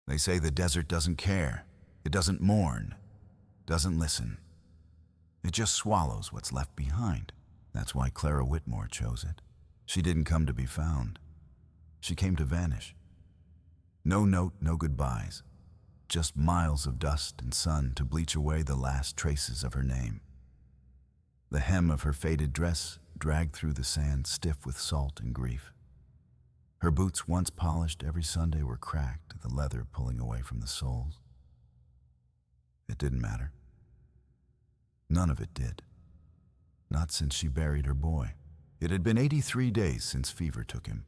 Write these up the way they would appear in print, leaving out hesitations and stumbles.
They say the desert doesn't care. It doesn't mourn, doesn't listen. It just swallows what's left behind. That's why Clara Whitmore chose it. She didn't come to be found. She came to vanish. No note, no goodbyes. Just miles of dust and sun to bleach away the last traces of her name. The hem of her faded dress dragged through the sand stiff with salt and grief. Her boots, once polished every Sunday, were cracked, the leather pulling away from the soles. It didn't matter. None of it did. Not since she buried her boy. It had been 83 days since fever took him.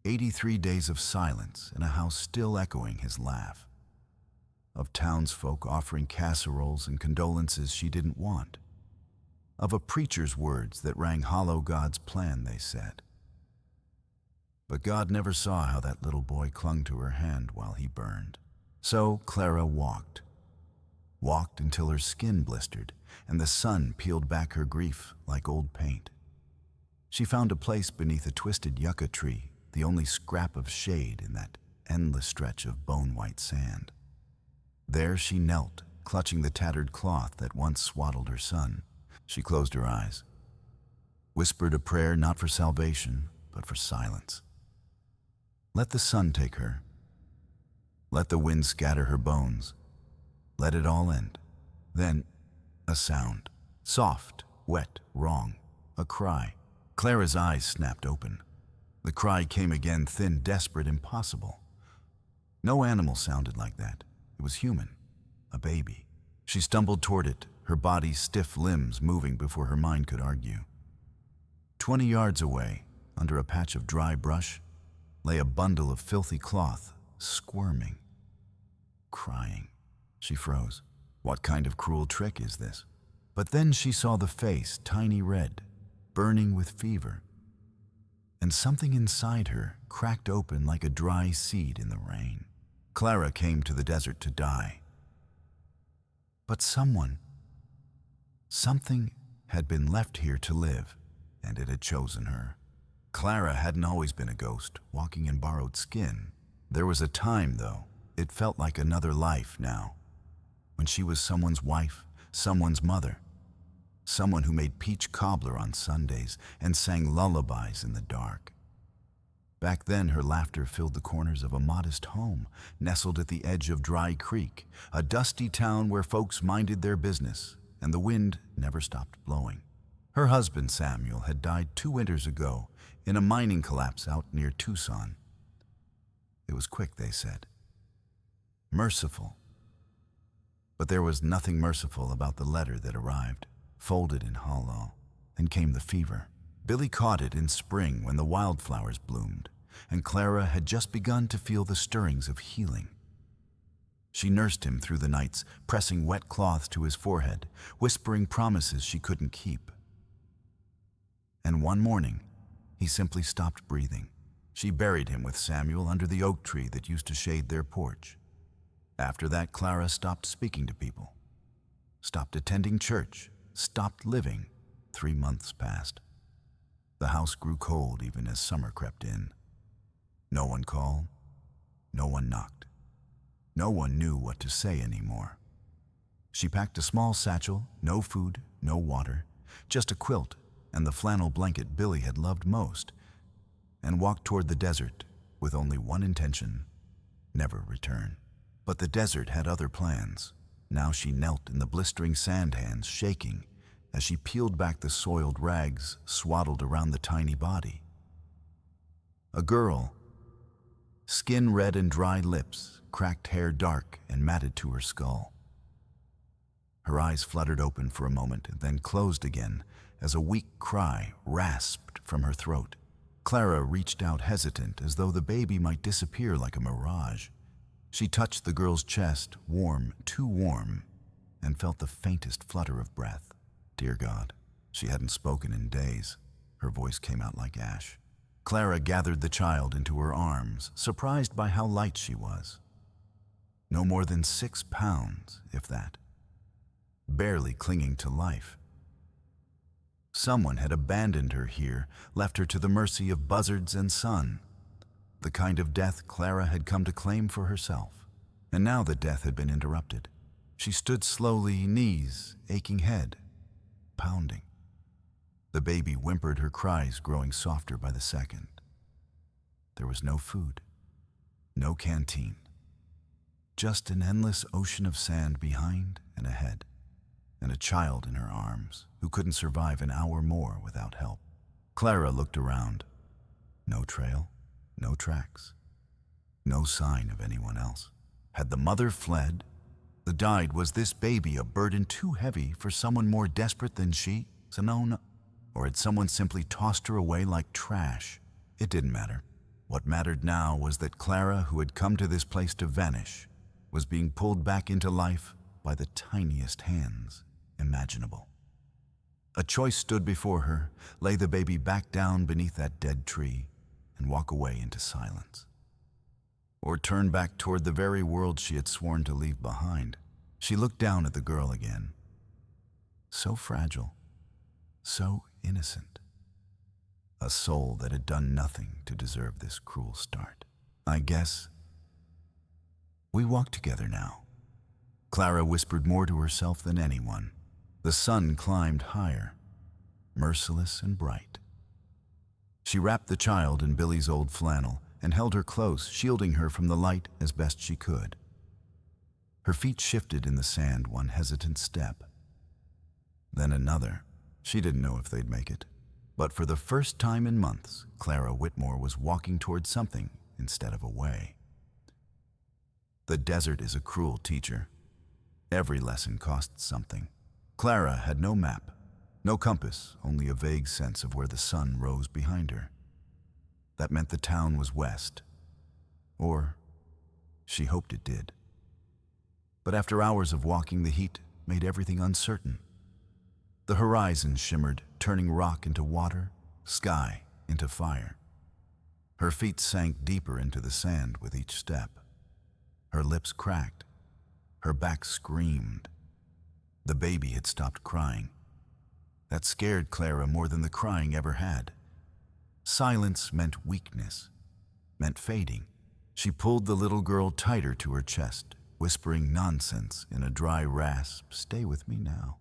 83 days of silence in a house still echoing his laugh. Of townsfolk offering casseroles and condolences she didn't want. Of a preacher's words that rang hollow. God's plan, they said. But God never saw how that little boy clung to her hand while he burned. So Clara walked. Walked until her skin blistered and the sun peeled back her grief like old paint. She found a place beneath a twisted yucca tree, the only scrap of shade in that endless stretch of bone-white sand. There she knelt, clutching the tattered cloth that once swaddled her son. She closed her eyes, whispered a prayer not for salvation, but for silence. Let the sun take her. Let the wind scatter her bones. Let it all end. Then, a sound. Soft, wet, wrong. A cry. Clara's eyes snapped open. The cry came again, thin, desperate, impossible. No animal sounded like that. It was human. A baby. She stumbled toward it, her body's stiff limbs moving before her mind could argue. 20 yards away, under a patch of dry brush, lay a bundle of filthy cloth, squirming, crying. She froze. What kind of cruel trick is this? But then she saw the face, tiny red, burning with fever, and something inside her cracked open like a dry seed in the rain. Clara came to the desert to die. But something had been left here to live, and it had chosen her. Clara hadn't always been a ghost, walking in borrowed skin. There was a time, though, it felt like another life now, when she was someone's wife, someone's mother, someone who made peach cobbler on Sundays and sang lullabies in the dark. Back then, her laughter filled the corners of a modest home, nestled at the edge of Dry Creek, a dusty town where folks minded their business, and the wind never stopped blowing. Her husband, Samuel, had died 2 winters ago in a mining collapse out near Tucson. It was quick, they said. Merciful. But there was nothing merciful about the letter that arrived, folded in hollow. Then came the fever. Billy caught it in spring when the wildflowers bloomed, and Clara had just begun to feel the stirrings of healing. She nursed him through the nights, pressing wet cloths to his forehead, whispering promises she couldn't keep. And one morning, he simply stopped breathing. She buried him with Samuel under the oak tree that used to shade their porch. After that, Clara stopped speaking to people, stopped attending church, stopped living. 3 months passed. The house grew cold even as summer crept in. No one called, no one knocked. No one knew what to say anymore. She packed a small satchel, no food, no water, just a quilt and the flannel blanket Billy had loved most, and walked toward the desert with only one intention: never return. But the desert had other plans. Now she knelt in the blistering sand hands, shaking, as she peeled back the soiled rags swaddled around the tiny body. A girl, skin red and dry lips, cracked hair dark and matted to her skull. Her eyes fluttered open for a moment and then closed again as a weak cry rasped from her throat. Clara reached out hesitant, as though the baby might disappear like a mirage. She touched the girl's chest, warm, too warm, and felt the faintest flutter of breath. Dear God, she hadn't spoken in days. Her voice came out like ash. Clara gathered the child into her arms, surprised by how light she was. No more than 6 pounds, if that. Barely clinging to life. Someone had abandoned her here, left her to the mercy of buzzards and sun. the kind of death Clara had come to claim for herself. And now the death had been interrupted. She stood slowly, knees, aching head, pounding. The baby whimpered, her cries growing softer by the second. There was no food, no canteen, just an endless ocean of sand behind and ahead, and a child in her arms who couldn't survive an hour more without help. Clara looked around. No trail, no tracks, no sign of anyone else. Had the mother fled? The died. Was this baby a burden too heavy for someone more desperate than she? No. Or had someone simply tossed her away like trash? It didn't matter. What mattered now was that Clara, who had come to this place to vanish, was being pulled back into life by the tiniest hands imaginable. A choice stood before her: lay the baby back down beneath that dead tree and walk away into silence, or turn back toward the very world she had sworn to leave behind. She looked down at the girl again. So fragile, so innocent. A soul that had done nothing to deserve this cruel start. I guess we walk together now. Clara whispered more to herself than anyone. The sun climbed higher, merciless and bright. She wrapped the child in Billy's old flannel and held her close, shielding her from the light as best she could. Her feet shifted in the sand one hesitant step, then another. She didn't know if they'd make it. But for the first time in months, Clara Whitmore was walking toward something instead of away. The desert is a cruel teacher. Every lesson costs something. Clara had no map, no compass, only a vague sense of where the sun rose behind her. That meant the town was west. Or she hoped it did. But after hours of walking, the heat made everything uncertain. The horizon shimmered, turning rock into water, sky into fire. Her feet sank deeper into the sand with each step. Her lips cracked. Her back screamed. The baby had stopped crying. That scared Clara more than the crying ever had. Silence meant weakness, meant fading. She pulled the little girl tighter to her chest, whispering nonsense in a dry rasp. Stay with me now.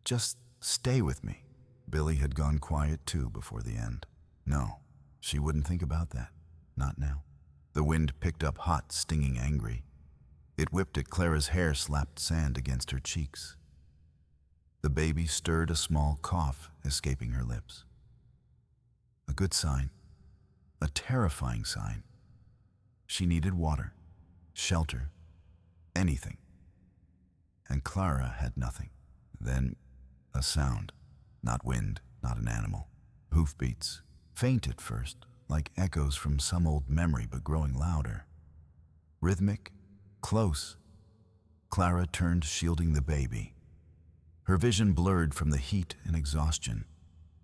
Just stay with me. Billy had gone quiet too before the end. No, she wouldn't think about that. Not now. The wind picked up hot, stinging, angry. It whipped at Clara's hair, slapped sand against her cheeks. The baby stirred, a small cough escaping her lips. A good sign. A terrifying sign. She needed water, shelter, anything. And Clara had nothing. Then a sound. Not wind, not an animal. Hoofbeats, faint at first, like echoes from some old memory, but growing louder. Rhythmic, close. Clara turned, shielding the baby. Her vision blurred from the heat and exhaustion,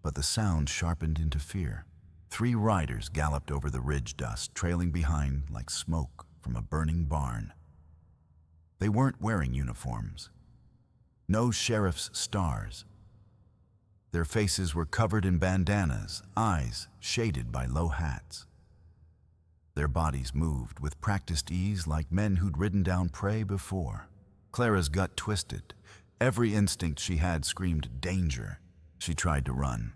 but the sound sharpened into fear. 3 riders galloped over the ridge dust, trailing behind like smoke from a burning barn. They weren't wearing uniforms. No sheriff's stars. Their faces were covered in bandanas, eyes shaded by low hats. Their bodies moved with practiced ease like men who'd ridden down prey before. Clara's gut twisted. Every instinct she had screamed danger. She tried to run.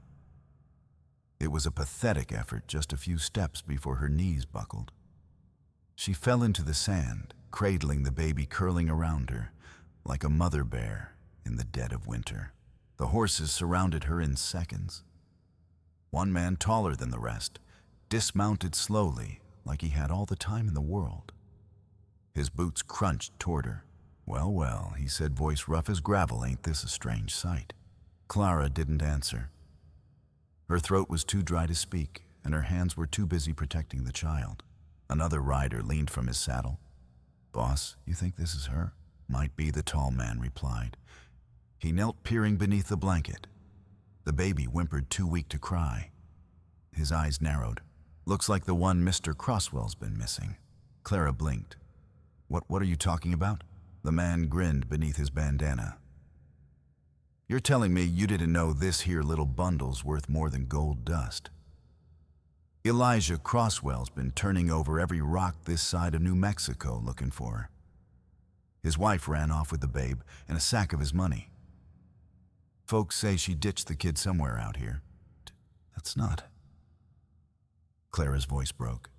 It was a pathetic effort, just a few steps before her knees buckled. She fell into the sand, cradling the baby curling around her, like a mother bear in the dead of winter. The horses surrounded her in seconds. One man, taller than the rest, dismounted slowly, like he had all the time in the world. His boots crunched toward her. "Well, well," he said, voice rough as gravel, "ain't this a strange sight?" Clara didn't answer. Her throat was too dry to speak, and her hands were too busy protecting the child. Another rider leaned from his saddle. "Boss, you think this is her?" "Might be," the tall man replied. He knelt, peering beneath the blanket. The baby whimpered, too weak to cry. His eyes narrowed. "Looks like the one Mr. Croswell's been missing." Clara blinked. What are you talking about?" The man grinned beneath his bandana. "You're telling me you didn't know this here little bundle's worth more than gold dust?" Elijah Crosswell's been turning over every rock this side of New Mexico looking for her. His wife ran off with the babe and a sack of his money. Folks say she ditched the kid somewhere out here. That's not. Clara's voice broke.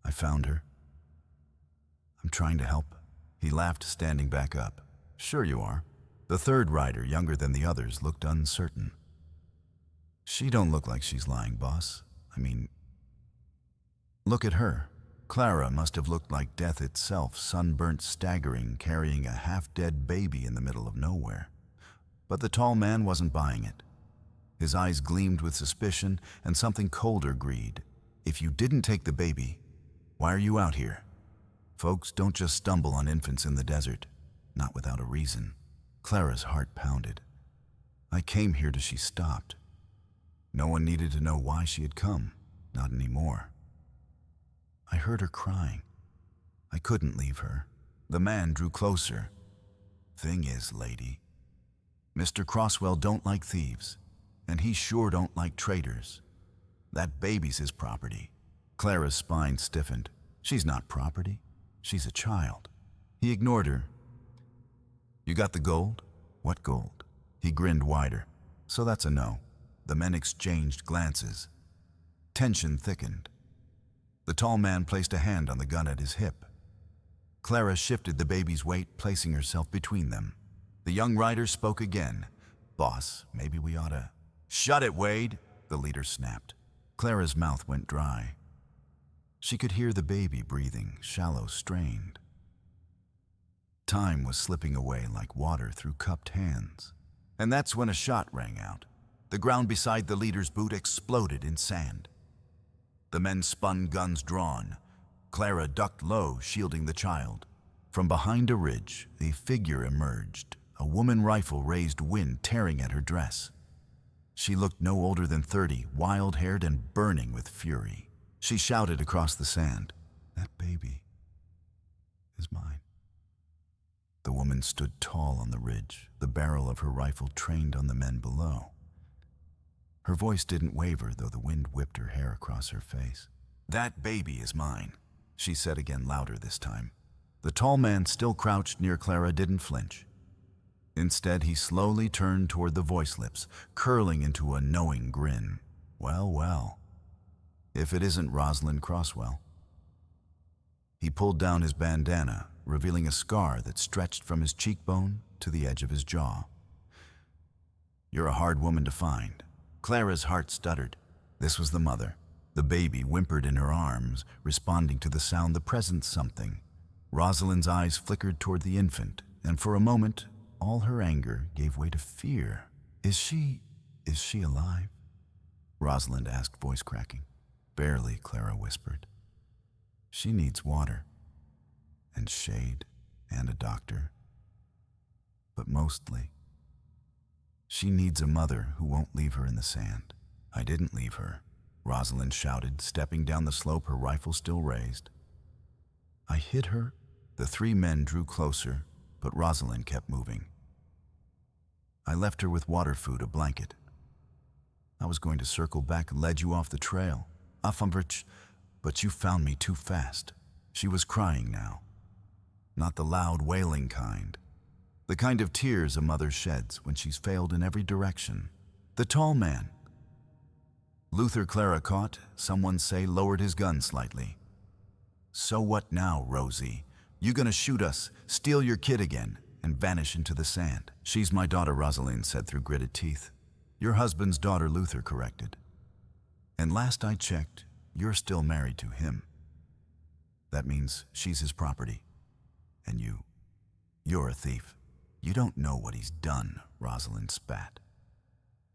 I found her. I'm trying to help. He laughed, standing back up. Sure you are. The third rider, younger than the others, looked uncertain. She don't look like she's lying, boss. I mean, look at her. Clara must have looked like death itself, sunburnt, staggering, carrying a half-dead baby in the middle of nowhere. But the tall man wasn't buying it. His eyes gleamed with suspicion and something colder greed. If you didn't take the baby, why are you out here? Folks don't just stumble on infants in the desert, not without a reason. Clara's heart pounded. I came here till she stopped. No one needed to know why she had come, not anymore. I heard her crying. I couldn't leave her. The man drew closer. Thing is, lady, Mr. Crosswell don't like thieves, and he sure don't like traitors. That baby's his property. Clara's spine stiffened. She's not property. She's a child. He ignored her. You got the gold? What gold? He grinned wider. So that's a no. The men exchanged glances. Tension thickened. The tall man placed a hand on the gun at his hip. Clara shifted the baby's weight, placing herself between them. The young rider spoke again. Boss, maybe we oughta... Shut it, Wade, the leader snapped. Clara's mouth went dry. She could hear the baby breathing, shallow, strained. Time was slipping away like water through cupped hands. And that's when a shot rang out. The ground beside the leader's boot exploded in sand. The men spun, guns drawn. Clara ducked low, shielding the child. From behind a ridge, a figure emerged, a woman rifle raised, wind tearing at her dress. She looked no older than 30, wild-haired and burning with fury. She shouted across the sand, "That baby is mine." The woman stood tall on the ridge, the barrel of her rifle trained on the men below. Her voice didn't waver, though the wind whipped her hair across her face. "That baby is mine," she said again, louder this time. The tall man, still crouched near Clara, didn't flinch. Instead, he slowly turned toward the voice lips, curling into a knowing grin. Well, well. If it isn't Rosalind Crosswell. He pulled down his bandana, revealing a scar that stretched from his cheekbone to the edge of his jaw. You're a hard woman to find. Clara's heart stuttered. This was the mother. The baby whimpered in her arms, responding to the sound, the present something. Rosalind's eyes flickered toward the infant, and for a moment, all her anger gave way to fear. Is she alive? Rosalind asked, voice cracking. Barely, Clara whispered. She needs water, and shade, and a doctor. But mostly, she needs a mother who won't leave her in the sand. I didn't leave her, Rosalind shouted, stepping down the slope, her rifle still raised. I hid her. The three men drew closer, but Rosalind kept moving. I left her with water, food, a blanket. I was going to circle back and lead you off the trail. But you found me too fast. She was crying now. Not the loud, wailing kind. The kind of tears a mother sheds when she's failed in every direction. The tall man. Luther, Clara caught, someone say, lowered his gun slightly. So what now, Rosie? You gonna shoot us, steal your kid again, and vanish into the sand? She's my daughter, Rosalind said through gritted teeth. Your husband's daughter, Luther corrected. And last I checked, you're still married to him. That means she's his property. And you're a thief. You don't know what he's done, Rosalind spat.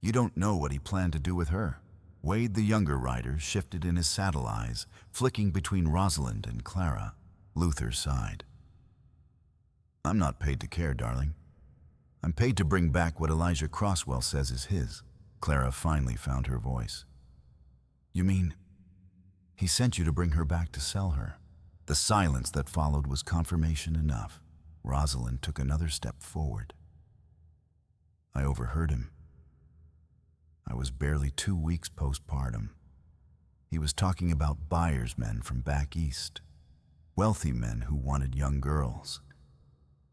You don't know what he planned to do with her. Wade, the younger rider, shifted in his saddle eyes, flicking between Rosalind and Clara. Luther sighed. I'm not paid to care, darling. I'm paid to bring back what Elijah Crosswell says is his. Clara finally found her voice. You mean, he sent you to bring her back to sell her? The silence that followed was confirmation enough. Rosalind took another step forward. I overheard him. I was barely 2 weeks postpartum. He was talking about buyers men from back east, wealthy men who wanted young girls.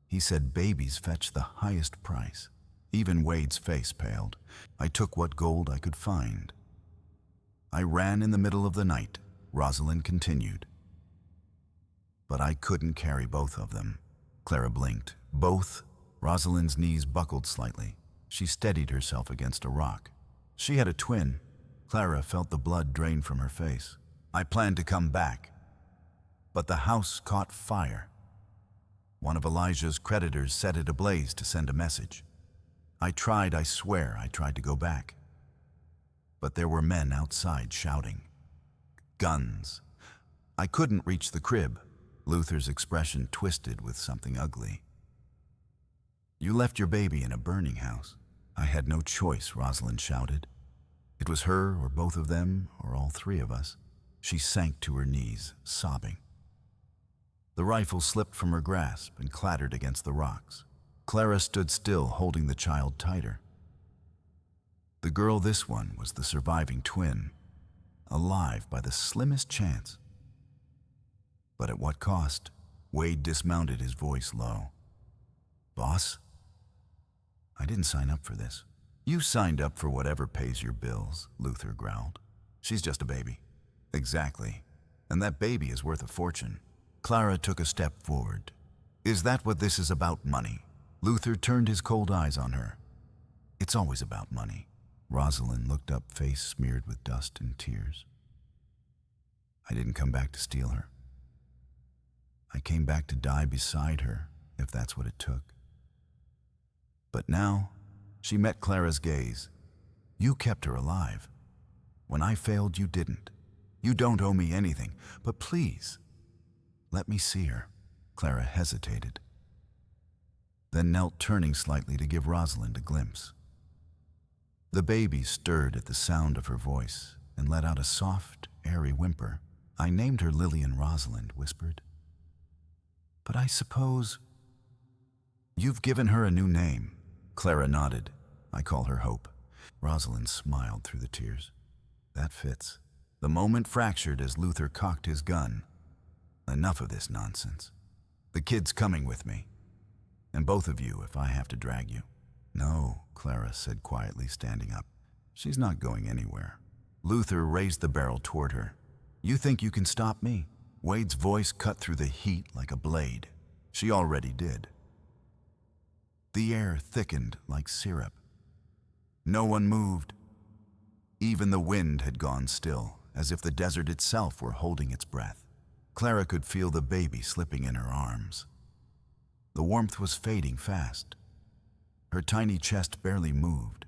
He said babies fetched the highest price. Even Wade's face paled. I took what gold I could find. I ran in the middle of the night, Rosalind continued. But I couldn't carry both of them. Clara blinked. Both? Rosalind's knees buckled slightly. She steadied herself against a rock. She had a twin. Clara felt the blood drain from her face. I planned to come back, but the house caught fire. One of Elijah's creditors set it ablaze to send a message. I swear I tried to go back. But there were men outside shouting. Guns. I couldn't reach the crib. Luther's expression twisted with something ugly. You left your baby in a burning house. I had no choice, Rosalind shouted. It was her or both of them or all three of us. She sank to her knees, sobbing. The rifle slipped from her grasp and clattered against the rocks. Clara stood still, holding the child tighter. The girl, this one, was the surviving twin, alive by the slimmest chance. But at what cost? Wade dismounted, his voice low. Boss? I didn't sign up for this. You signed up for whatever pays your bills, Luther growled. She's just a baby. Exactly. And that baby is worth a fortune. Clara took a step forward. Is that what this is about, money? Luther turned his cold eyes on her. It's always about money. Rosalind looked up, face smeared with dust and tears. I didn't come back to steal her. I came back to die beside her, if that's what it took. But now, she met Clara's gaze. You kept her alive. When I failed, you didn't. You don't owe me anything, but please, let me see her. Clara hesitated, then knelt, turning slightly to give Rosalind a glimpse. The baby stirred at the sound of her voice and let out a soft, airy whimper. I named her Lillian, Rosalind whispered. But I suppose you've given her a new name. Clara nodded. I call her Hope. Rosalind smiled through the tears. That fits. The moment fractured as Luther cocked his gun. Enough of this nonsense. The kid's coming with me. And both of you if I have to drag you. No, Clara said quietly, standing up. She's not going anywhere. Luther raised the barrel toward her. You think you can stop me? Wade's voice cut through the heat like a blade. She already did. The air thickened like syrup. No one moved. Even the wind had gone still, as if the desert itself were holding its breath. Clara could feel the baby slipping in her arms. The warmth was fading fast. Her tiny chest barely moved.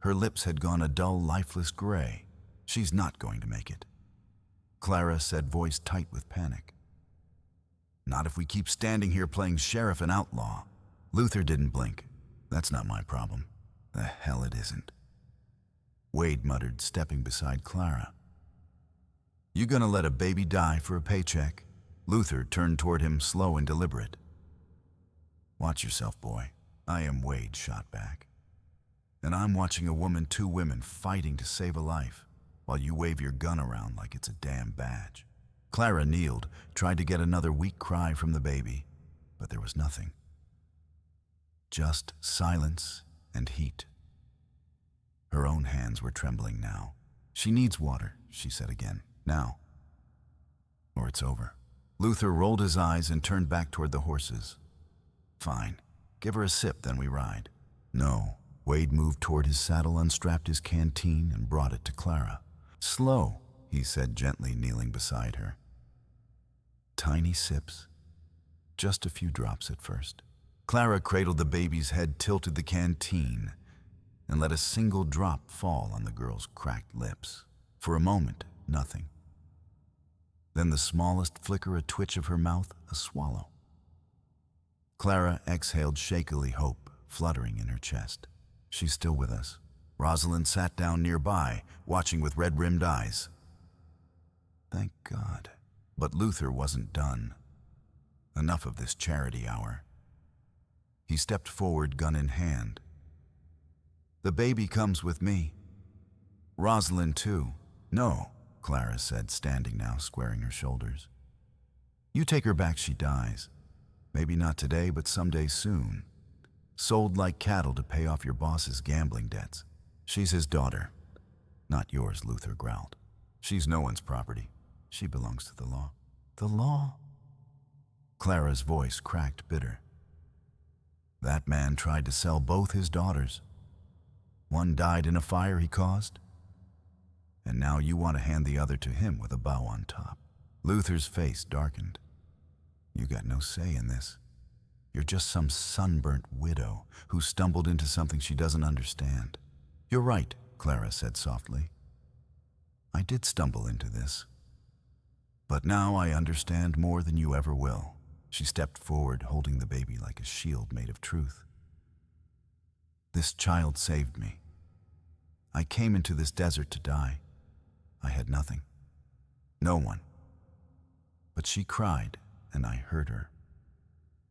Her lips had gone a dull, lifeless gray. She's not going to make it. Clara said, voice tight with panic. Not if we keep standing here playing sheriff and outlaw. Luther didn't blink. That's not my problem. The hell it isn't. Wade muttered, stepping beside Clara. You gonna let a baby die for a paycheck? Luther turned toward him, slow and deliberate. Watch yourself, boy. I am Wade, shot back. And I'm watching a woman, two women, fighting to save a life, while you wave your gun around like it's a damn badge. Clara kneeled, tried to get another weak cry from the baby, but there was nothing. Just silence and heat. Her own hands were trembling now. She needs water, she said again. Now, or it's over. Luther rolled his eyes and turned back toward the horses. Fine. Give her a sip, then we ride. No. Wade moved toward his saddle, unstrapped his canteen, and brought it to Clara. Slow, he said gently, kneeling beside her. Tiny sips. Just a few drops at first. Clara cradled the baby's head, tilted the canteen, and let a single drop fall on the girl's cracked lips. For a moment, nothing. Then the smallest flicker, a twitch of her mouth, a swallow. Clara exhaled shakily, hope fluttering in her chest. She's still with us. Rosalind sat down nearby, watching with red-rimmed eyes. Thank God. But Luther wasn't done. Enough of this charity hour. He stepped forward, gun in hand. The baby comes with me. Rosalind, too. No, Clara said, standing now, squaring her shoulders. You take her back, she dies. Maybe not today, but someday soon. Sold like cattle to pay off your boss's gambling debts. She's his daughter. Not yours, Luther growled. She's no one's property. She belongs to the law. The law? Clara's voice cracked bitter. That man tried to sell both his daughters. One died in a fire he caused, and now you want to hand the other to him with a bow on top. Luther's face darkened. You got no say in this. You're just some sunburnt widow who stumbled into something she doesn't understand. You're right, Clara said softly. I did stumble into this. But now I understand more than you ever will. She stepped forward, holding the baby like a shield made of truth. This child saved me. I came into this desert to die. I had nothing. No one. But she cried, and I heard her.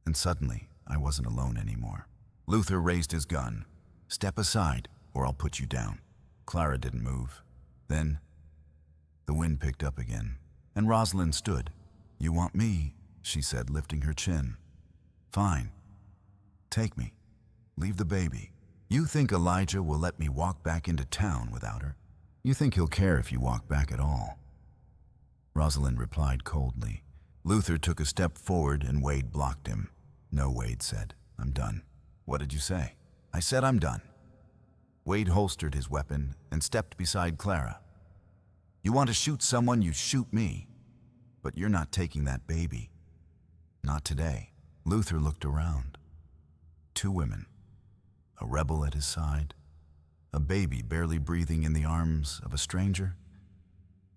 And suddenly, I wasn't alone anymore. Luther raised his gun. Step aside, or I'll put you down. Clara didn't move. Then, the wind picked up again, and Rosalind stood. You want me, she said, lifting her chin. Fine. Take me. Leave the baby. You think Elijah will let me walk back into town without her? You think he'll care if you walk back at all? Rosalind replied coldly. Luther took a step forward and Wade blocked him. No, Wade said. I'm done. What did you say? I said I'm done. Wade holstered his weapon and stepped beside Clara. You want to shoot someone, you shoot me. But you're not taking that baby. Not today. Luther looked around. 2 women. A rebel at his side, a baby barely breathing in the arms of a stranger,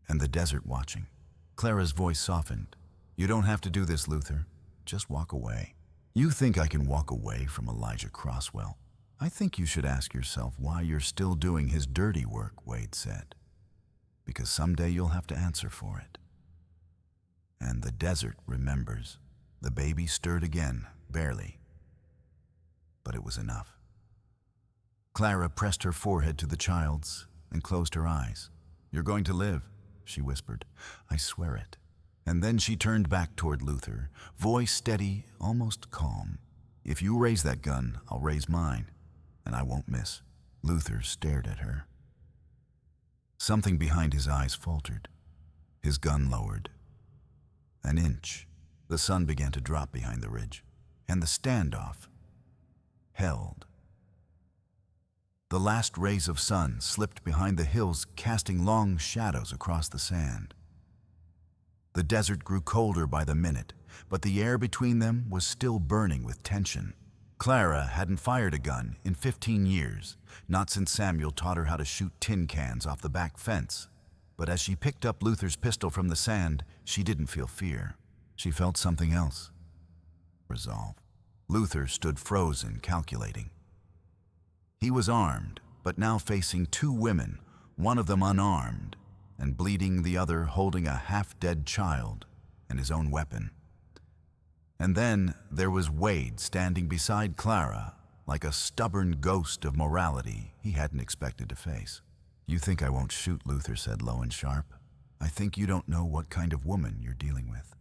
and the desert watching. Clara's voice softened. You don't have to do this, Luther. Just walk away. You think I can walk away from Elijah Crosswell? I think you should ask yourself why you're still doing his dirty work, Wade said. Because someday you'll have to answer for it. And the desert remembers. The baby stirred again, barely. But it was enough. Clara pressed her forehead to the child's and closed her eyes. You're going to live, she whispered. I swear it. And then she turned back toward Luther, voice steady, almost calm. If you raise that gun, I'll raise mine, and I won't miss. Luther stared at her. Something behind his eyes faltered. His gun lowered. An inch. The sun began to drop behind the ridge, and the standoff held. The last rays of sun slipped behind the hills, casting long shadows across the sand. The desert grew colder by the minute, but the air between them was still burning with tension. Clara hadn't fired a gun in 15 years, not since Samuel taught her how to shoot tin cans off the back fence. But as she picked up Luther's pistol from the sand, she didn't feel fear. She felt something else. Resolve. Luther stood frozen, calculating. He was armed, but now facing 2 women, one of them unarmed, and bleeding, the other holding a half-dead child and his own weapon. And then there was Wade standing beside Clara, like a stubborn ghost of morality he hadn't expected to face. You think I won't shoot, Luther said low and sharp. I think you don't know what kind of woman you're dealing with.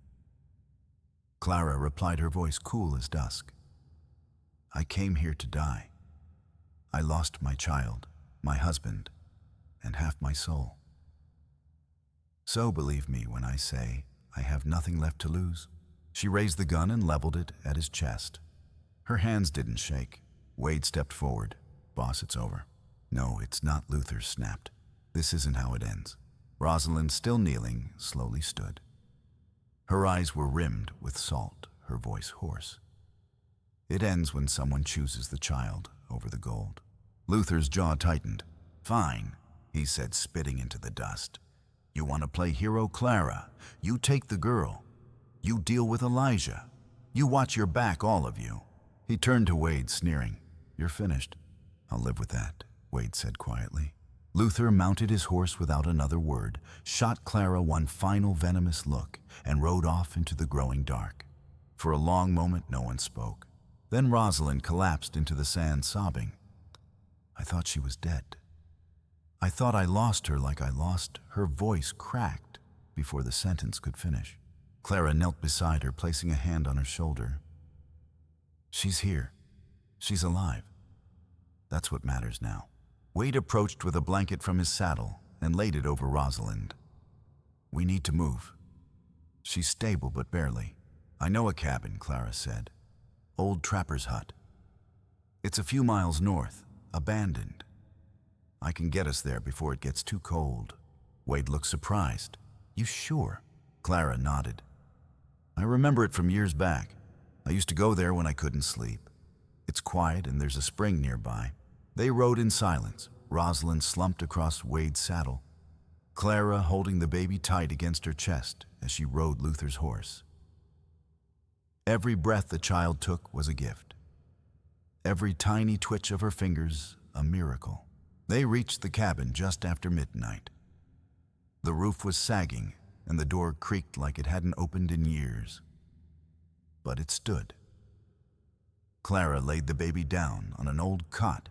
Clara replied, her voice cool as dusk. I came here to die. I lost my child, my husband, and half my soul. So believe me when I say I have nothing left to lose. She raised the gun and leveled it at his chest. Her hands didn't shake. Wade stepped forward. Boss, it's over. No, it's not, Luther snapped. This isn't how it ends. Rosalind, still kneeling, slowly stood. Her eyes were rimmed with salt, her voice hoarse. It ends when someone chooses the child over the gold. Luther's jaw tightened. Fine, he said, spitting into the dust. You want to play hero, Clara? You take the girl. You deal with Elijah. You watch your back, all of you. He turned to Wade, sneering. You're finished. I'll live with that, Wade said quietly. Luther mounted his horse without another word, shot Clara one final venomous look, and rode off into the growing dark. For a long moment, no one spoke. Then Rosalind collapsed into the sand, sobbing. I thought she was dead. I thought I lost her like I lost her voice cracked before the sentence could finish. Clara knelt beside her, placing a hand on her shoulder. She's here. She's alive. That's what matters now. Wade approached with a blanket from his saddle and laid it over Rosalind. We need to move. She's stable, but barely. I know a cabin, Clara said. Old trapper's hut. It's a few miles north, abandoned. I can get us there before it gets too cold. Wade looked surprised. You sure? Clara nodded. I remember it from years back. I used to go there when I couldn't sleep. It's quiet and there's a spring nearby. They rode in silence. Rosalind slumped across Wade's saddle, Clara holding the baby tight against her chest as she rode Luther's horse. Every breath the child took was a gift. Every tiny twitch of her fingers a miracle. They reached the cabin just after midnight. The roof was sagging and the door creaked like it hadn't opened in years. But it stood. Clara laid the baby down on an old cot,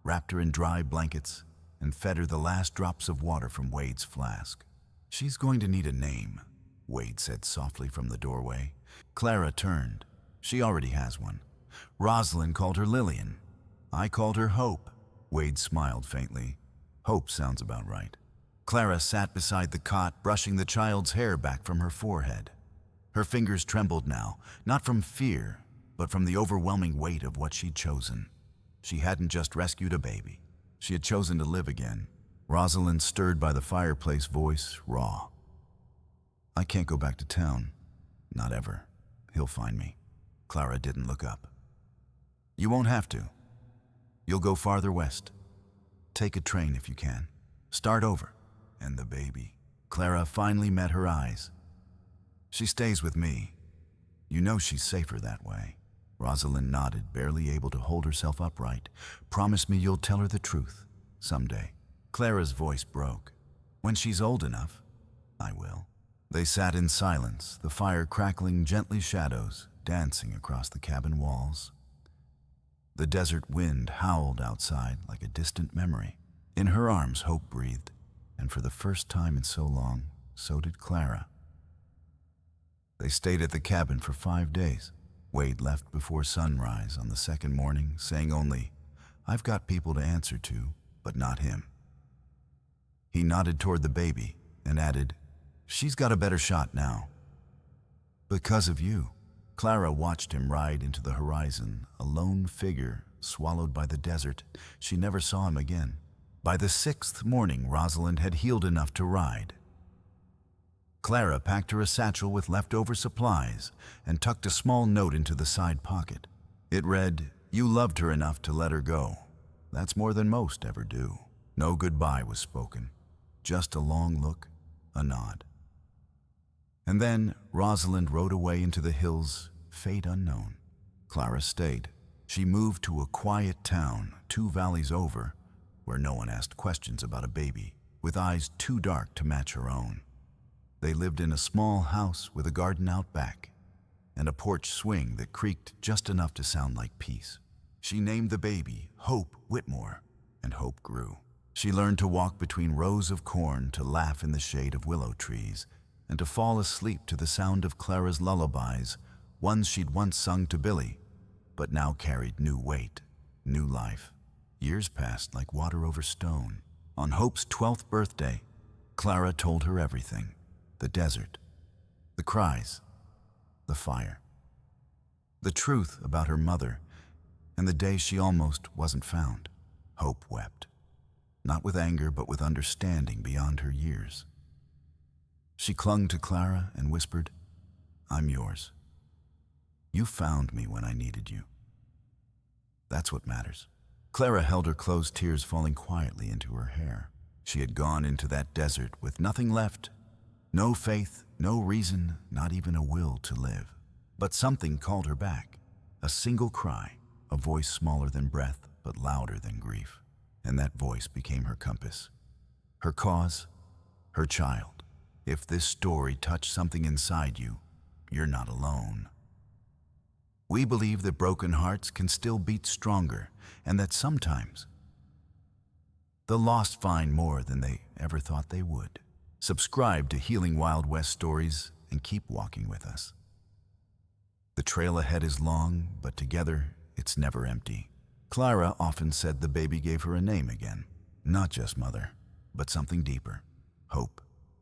wrapped her in dry blankets, and fed her the last drops of water from Wade's flask. She's going to need a name, Wade said softly from the doorway. Clara turned. She already has one. Rosalind called her Lillian. I called her Hope. Wade smiled faintly. Hope sounds about right. Clara sat beside the cot, brushing the child's hair back from her forehead. Her fingers trembled now, not from fear, but from the overwhelming weight of what she'd chosen. She hadn't just rescued a baby. She had chosen to live again. Rosalind, stirred by the fireplace, voice raw. I can't go back to town. Not ever. He'll find me. Clara didn't look up. You won't have to. You'll go farther west. Take a train if you can. Start over. And the baby. Clara finally met her eyes. She stays with me. You know she's safer that way. Rosalind nodded, barely able to hold herself upright. Promise me you'll tell her the truth, someday. Clara's voice broke. When she's old enough, I will. They sat in silence, the fire crackling gently, shadows dancing across the cabin walls. The desert wind howled outside like a distant memory. In her arms, Hope breathed, and for the first time in so long, so did Clara. They stayed at the cabin for 5 days. Wade left before sunrise on the second morning, saying only, I've got people to answer to, but not him. He nodded toward the baby and added, She's got a better shot now. Because of you. Clara watched him ride into the horizon, a lone figure swallowed by the desert. She never saw him again. By the 6th morning, Rosalind had healed enough to ride. Clara packed her a satchel with leftover supplies and tucked a small note into the side pocket. It read, You loved her enough to let her go. That's more than most ever do. No goodbye was spoken. Just a long look, a nod. And then Rosalind rode away into the hills, fate unknown. Clara stayed. She moved to a quiet town 2 valleys over, where no one asked questions about a baby, with eyes too dark to match her own. They lived in a small house with a garden out back and a porch swing that creaked just enough to sound like peace. She named the baby Hope Whitmore, and Hope grew. She learned to walk between rows of corn, to laugh in the shade of willow trees, and to fall asleep to the sound of Clara's lullabies, ones she'd once sung to Billy, but now carried new weight, new life. Years passed like water over stone. On Hope's 12th birthday, Clara told her everything. The desert, the cries, the fire. The truth about her mother, and the day she almost wasn't found. Hope wept, not with anger but with understanding beyond her years. She clung to Clara and whispered, I'm yours. You found me when I needed you. That's what matters. Clara held her closed, tears falling quietly into her hair. She had gone into that desert with nothing left. No faith, no reason, not even a will to live. But something called her back. A single cry, a voice smaller than breath, but louder than grief. And that voice became her compass. Her cause, her child. If this story touched something inside you, you're not alone. We believe that broken hearts can still beat stronger, and that sometimes The lost find more than they ever thought they would. Subscribe to Healing Wild West Stories and keep walking with us. The trail ahead is long, but together it's never empty. Clara often said the baby gave her a name again. Not just mother, but something deeper. Hope.